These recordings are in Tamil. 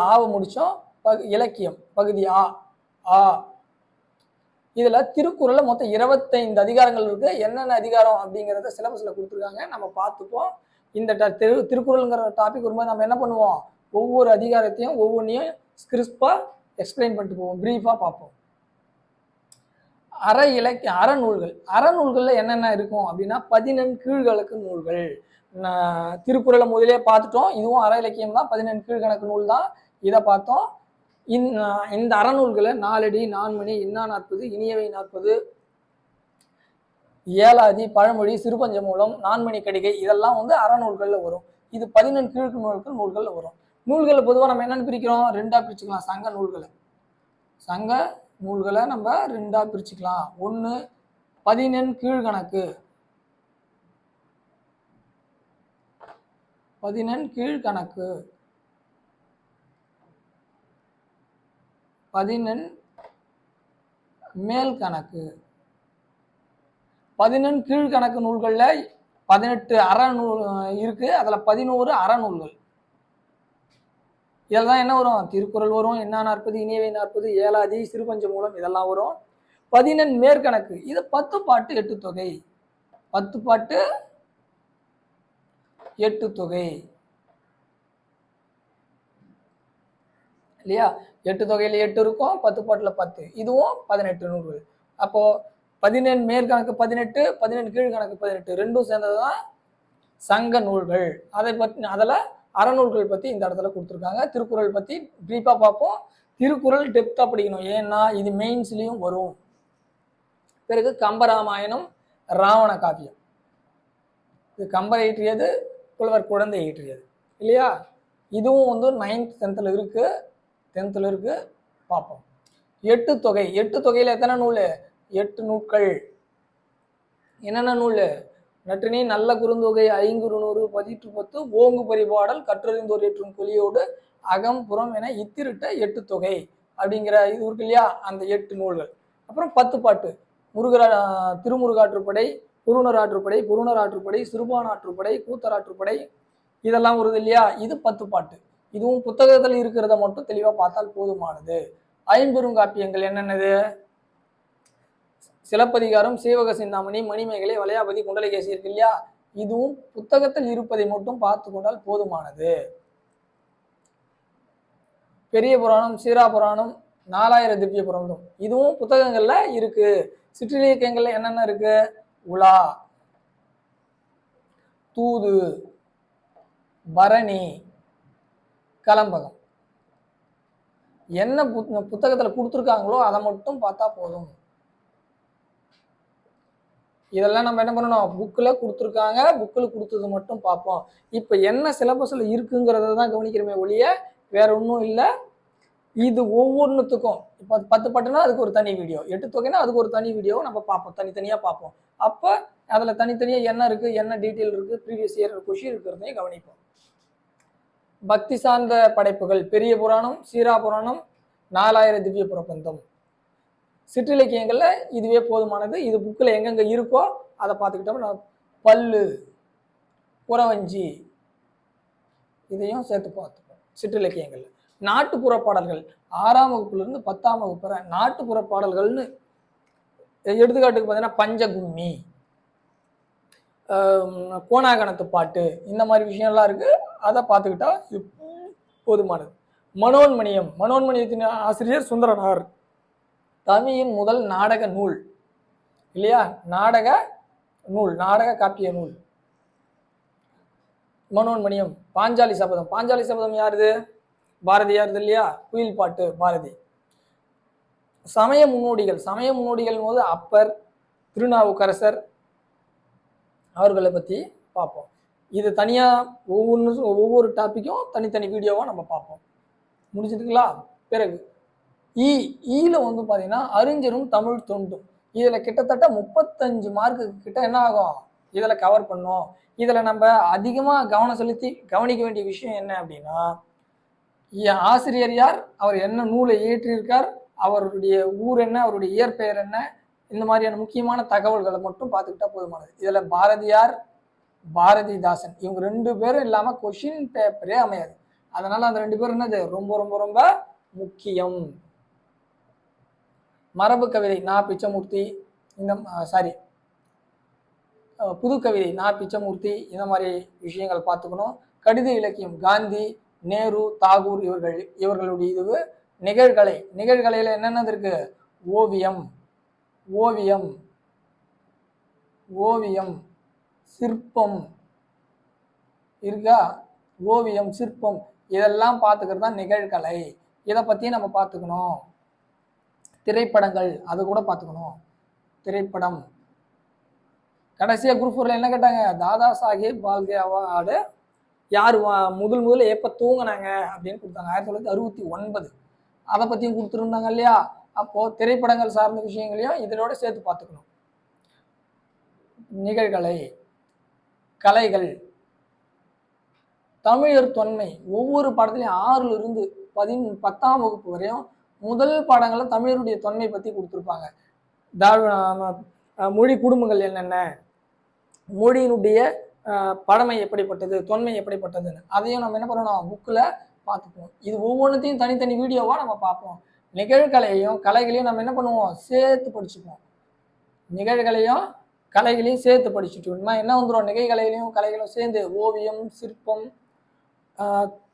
ஆவை முடிச்சோம். இலக்கியம் பகுதி ஆ. ஆ இதுல திருக்குறள்ல மொத்தம் 25 அதிகாரங்கள் இருக்கு. என்னென்ன அதிகாரம் அப்படிங்கிறத சிலபஸ்ல கொடுத்துருக்காங்க, நம்ம பார்த்துப்போம். இந்த திருக்குறள்ங்கிற டாபிக் வரும்போது நம்ம என்ன பண்ணுவோம், ஒவ்வொரு அதிகாரத்தையும் ஒவ்வொன்றையும் கிறிஸ்பா எக்ஸ்பிளைன் பண்ணிட்டு போவோம், பிரீஃபா பார்ப்போம். அறநூல்கள். அறநூல்கள்ல என்னென்ன இருக்கும் அப்படின்னா 14 கீழ்கணக்கு நூல்கள். திருக்குறளை முதலே பார்த்துட்டோம், இதுவும் அற இலக்கியம் தான், 14 கீழ்கணக்கு நூல் தான், இதை பார்த்தோம். இந்த அறநூல்களை நாலடி, நான்மணி, இன்னா 40, இனியவை 40, ஏலாதி, பழமொழி, சிறுபஞ்சமூலம், நான்மணி கடிகை, இதெல்லாம் வந்து அறநூல்கள்ல வரும். இது 14 கீழ்கணக்கு நூல்கள்ல வரும். நூல்களை பொதுவாக நம்ம என்னன்னு பிரிக்கிறோம், ரெண்டா பிரிச்சுக்கலாம். சங்க நூல்களை நம்ம ரெண்டா பிரிச்சுக்கலாம். ஒன்று 14 கீழ்கணக்கு. 14 கீழ்கணக்கு, 14 மேல் கணக்கு. 14 கீழ்கணக்கு நூல்கள்ல 18 அறநூல் இருக்கு, அதுல 11 அறநூல்கள். இதெல்லாம் என்ன வரும், திருக்குறள் வரும், இன்னா 40, இனியவை 40, ஏலாதி, சிறுபஞ்சமூலம், இதெல்லாம் வரும். 14 மேற்கணக்கு, இது 10 பாட்டு 8 தொகை. 10 பாட்டு 8 தொகை இல்லையா? 8 தொகையில 8 இருக்கும், 10 பாட்டுல 10, இதுவும் 18 நூல்கள். அப்போ 14 மேற்கணக்கு 18, 14 கீழ்கணக்கு 18, ரெண்டும் சேர்ந்ததுதான் சங்க நூல்கள். அதில் அறநூல்கள் பற்றி இந்த இடத்துல கொடுத்துருக்காங்க. திருக்குறள் பற்றி பிரீஃபாக பார்ப்போம். திருக்குறள் டெப்த்தாக படிக்கணும், ஏன்னா இது மெயின்ஸ்லேயும் வரும். பிறகு கம்பராமாயணம், ராவண காவியம். இது கம்பர் இயற்றியது, புலவர் குழந்தை இயற்றியது இல்லையா? இதுவும் வந்து 9th 10th இருக்கு, பார்ப்போம். 8 தொகை. 8 தொகையில் எத்தனை நூல், 8 நூல்கள். என்னென்ன நூல், நற்றினை, நல்ல குறுந்தொகை, ஐங்குறுநூறு, 10 ஓங்கு பரிபாடல், கற்றறிந்தோர் ஏற்றும் கொலியோடு, அகம் புறம் என இத்திருட்ட 8 தொகை அப்படிங்கிற இது இருக்கு இல்லையா, அந்த 8 நூல்கள். அப்புறம் 10 பாட்டு, திருமுருகாற்றுப்படை, குருணர் ஆற்றுப்படை, சிறுபான் ஆற்றுப்படை, கூத்தராற்றுப்படை, இதெல்லாம் வருது இல்லையா, இது 10 பாட்டு. இதுவும் புத்தகத்தில் இருக்கிறத மட்டும் தெளிவாக பார்த்தால் போதுமானது. ஐம்பெருங்காப்பியங்கள் என்னென்னது, சிலப்பதிகாரம், சீவக சிந்தாமணி, மணிமேகலை, வளையாபதி, குண்டலகேசி இருக்கு இல்லையா, இதுவும் புத்தகத்தில் இருப்பதை மட்டும் பார்த்து கொண்டால் போதுமானது. பெரிய புராணம், சீரா புராணம், 4000 திவ்ய புராணம், இதுவும் புத்தகங்கள்ல இருக்கு. சிற்றிலக்கியங்கள்ல என்னென்ன இருக்கு, உலா, தூது, பரணி, கலம்பகம். என்ன புத்தகத்துல கொடுத்துருக்காங்களோ அதை மட்டும் பார்த்தா போதும். இதெல்லாம் நம்ம என்ன பண்ணணும், புக்கில் கொடுத்துருக்காங்க, புக்கில் கொடுத்தது மட்டும் பார்ப்போம். இப்போ என்ன சிலபஸில் இருக்குங்கிறத தான் கவனிக்கிறோமே ஒழிய வேற ஒன்றும் இல்லை. இது ஒவ்வொன்றுத்துக்கும் இப்போ 10 பாட்டுனா அதுக்கு ஒரு தனி வீடியோ, 8 தொகைனா அதுக்கு ஒரு தனி வீடியோ நம்ம பார்ப்போம், தனித்தனியாக பார்ப்போம். அப்போ அதில் தனித்தனியாக என்ன இருக்குது, என்ன டீட்டெயில் இருக்குது, ப்ரீவியஸ் இயர் கொஷின் இருக்கிறதையும் கவனிப்போம். பக்தி சார்ந்த படைப்புகள், பெரிய புராணம், சீரா புராணம், 4000 திவ்ய பிரபந்தம். சிற்றிலக்கியங்கள்ல இதுவே போதுமானது. இது புக்கில் எங்கெங்க இருக்கோ அதை பார்த்துக்கிட்டோம். பல்லு, புறவஞ்சி, இதையும் சேர்த்து பார்த்துப்போம். சிற்றிலக்கியங்கள்ல நாட்டுப்புற பாடல்கள் 6ஆம் வகுப்புலேருந்து 10ஆம் வகுப்பு வரை நாட்டுப்புற பாடல்கள்னு எடுத்துக்காட்டுக்கு பார்த்தீங்கன்னா பஞ்சகும்மி, கோணாகணத்து பாட்டு, இந்த மாதிரி விஷயம்லாம் இருக்கு. அதை பார்த்துக்கிட்டா போதுமானது. மனோன்மணியத்தின் ஆசிரியர் சுந்தரனார். தமிழின் முதல் நாடக நூல் இல்லையா, நாடக காப்பிய நூல் மனோன்மணியம். பாஞ்சாலி சபதம் யாருது, பாரதியார் இல்லையா, குயில் பாட்டு பாரதி. சமய முன்னோடிகள் போது அப்பர், திருநாவுக்கரசர் அவர்களை பற்றி பார்ப்போம். இது தனியாக ஒவ்வொரு டாப்பிக்கும் தனித்தனி வீடியோவாக நம்ம பார்ப்போம். முடிஞ்சிட்டுங்களா? பிறகு ஈல வந்து பார்த்தீங்கன்னா அறிஞரும் தமிழ் தொண்டும். இதில் கிட்டத்தட்ட 35 மார்க்கு கிட்ட என்ன ஆகும், இதில் கவர் பண்ணோம். இதில் நம்ம அதிகமாக கவனம் செலுத்தி கவனிக்க வேண்டிய விஷயம் என்ன அப்படின்னா, ஆசிரியர் யார், அவர் என்ன நூலை இயற்றியிருக்கார், அவருடைய ஊர் என்ன, அவருடைய இயற்பெயர் என்ன, இந்த மாதிரியான முக்கியமான தகவல்களை மட்டும் பார்த்துக்கிட்டா போதுமானது. இதில் பாரதியார், பாரதிதாசன் இவங்க 2 பேரும் இல்லாமல் கொஷின் பேப்பரே அமையாது. அதனால அந்த 2 பேரும் என்னது ரொம்ப ரொம்ப ரொம்ப முக்கியம். மரபு கவிதை நா பிச்சமூர்த்தி, இந்த சாரி புது கவிதை நா பிச்சமூர்த்தி, இந்த மாதிரி விஷயங்கள் பார்த்துக்கணும். கடித இலக்கியம் காந்தி, நேரு, தாகூர் இவர்களுடைய இது. நிகழ்கலை, நிகழ்கலையில என்னென்னது இருக்கு? ஓவியம், ஓவியம், ஓவியம், சிற்பம் இருக்கா? ஓவியம், சிற்பம் இதெல்லாம் பார்த்துக்கிறது தான் நிகழ்கலை. இதை பத்தி நம்ம பார்த்துக்கணும். திரைப்படங்கள் அது கூட பார்த்துக்கணும். திரைப்படம். கடைசியா குரூப் 4ல என்ன கேட்டாங்க? தாதா சாஹேப் பால்கே அவார்டு யார் முதல்ல எப்போ தூங்கினாங்க அப்படின்னு கொடுத்தாங்க. 1969. அதை பற்றியும் கொடுத்துருந்தாங்க இல்லையா? அப்போ திரைப்படங்கள் சார்ந்த விஷயங்களையும் இதனோட சேர்த்து பார்த்துக்கணும். நிகழ்கலை, கலைகள், தமிழர் தொன்மை. ஒவ்வொரு பாடத்திலையும் 6ல இருந்து 10ஆம் வகுப்பு வரையும் முதல் பாடங்களை தமிழருடைய தொன்மை பற்றி கொடுத்துருப்பாங்க. மொழி குடும்பங்கள் என்னென்ன, மொழியினுடைய பழமை எப்படிப்பட்டது, தொன்மை எப்படிப்பட்டதுன்னு அதையும் நம்ம என்ன பண்ணணும்? புக்கில் பார்த்துப்போம். இது ஒவ்வொன்றுத்தையும் தனித்தனி வீடியோவாக நம்ம பார்ப்போம். நிகழ்கலையையும் கலைகளையும் நம்ம என்ன பண்ணுவோம்? சேர்த்து படிச்சுப்போம். நிகழ்கலையும் கலைகளையும் சேர்த்து படிச்சுட்டோம்னா என்ன வந்துடும்? நிகழ்கலையிலையும் கலைகளும் சேர்ந்து ஓவியம், சிற்பம்,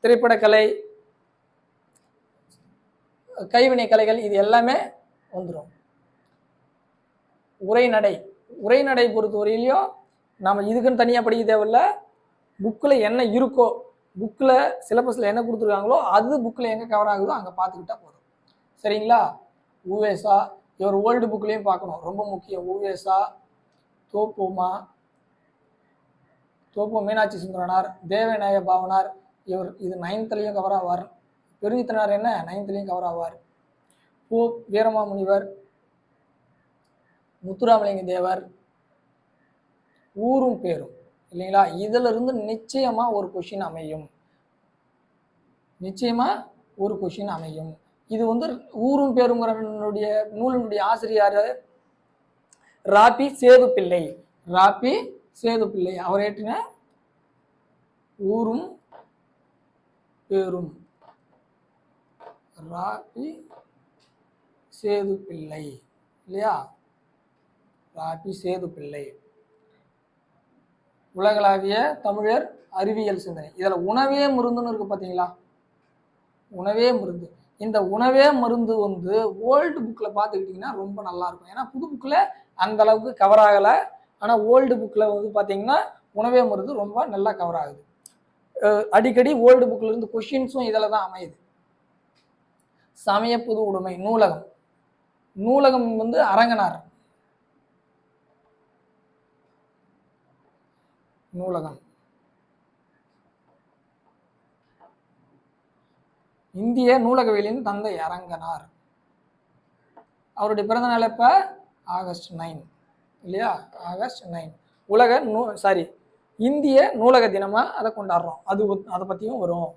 திரைப்படக்கலை, கைவினை கலைகள் இது எல்லாமே வந்துடும். உரைநடை, உரைநடை பொறுத்தவரையிலையும் நம்ம இதுக்குன்னு தனியாக படிக்க தேவையில்ல. புக்கில் என்ன இருக்கோ, புக்கில் சிலபஸில் என்ன கொடுத்துருக்காங்களோ அது புக்கில் எங்கே கவர் ஆகுதோ அங்கே பார்த்துக்கிட்டா போதும். சரிங்களா? உவேசா இவர் ஓல்டு புக்லேயும் பார்க்கணும், ரொம்ப முக்கியம். உவேசா, தோப்போமா, தோப்போ மீனாட்சி சுந்தரனார், தேவநாய பாவனார் இவர் இது 9th கவர் ஆவார். பெருஞ்சித்தனார் என்ன 9th கவர் ஆவார். போப் வீரமாமுனிவர், முத்துராமலிங்க தேவர், ஊரும் பேரும் இல்லைங்களா? இதுல இருந்து நிச்சயமா ஒரு கொஷின் அமையும். நிச்சயமா ஒரு கொஷின் அமையும். இது ஊரும் பேருங்கிற நூலினுடைய ஆசிரியர் ராபி சேதுப்பிள்ளை. ராபி சேதுப்பிள்ளை அவர் ஏற்றின ஊரும் பேரும். ராபி சேதுப்பிள்ளை இல்லையா? ராபி சேதுப்பிள்ளை. உலகளாவிய தமிழர் அறிவியல் சிந்தனை. இதில் உணவே மருந்துன்னு இருக்கு பார்த்தீங்களா? உணவே மருந்து. இந்த உணவே மருந்து ஓல்டு புக்கில் பார்த்துக்கிட்டிங்கன்னா ரொம்ப நல்லா இருக்கும். ஏன்னா புது புக்கில் அந்த அளவுக்கு கவர் ஆகலை. ஆனால் ஓல்டு புக்கில் பார்த்தீங்கன்னா உணவே மருந்து ரொம்ப நல்லா கவர் ஆகுது. அடிக்கடி ஓல்டு புக்கில் இருந்து கொஷின்ஸும் இதில் தான் அமையுது. சமய புது உடைமை நூலகம். நூலகம் அரங்கனார் நூலகம். இந்திய நூலகவியலின் தந்தை அரங்கனார். அவருடைய பிறந்த நாள் எப்ப? ஆகஸ்ட் 9 இல்லையா? ஆகஸ்ட் 9 உலக இந்திய நூலக தினமா அதை கொண்டாடுறோம். அதை பத்தியும் வரும்.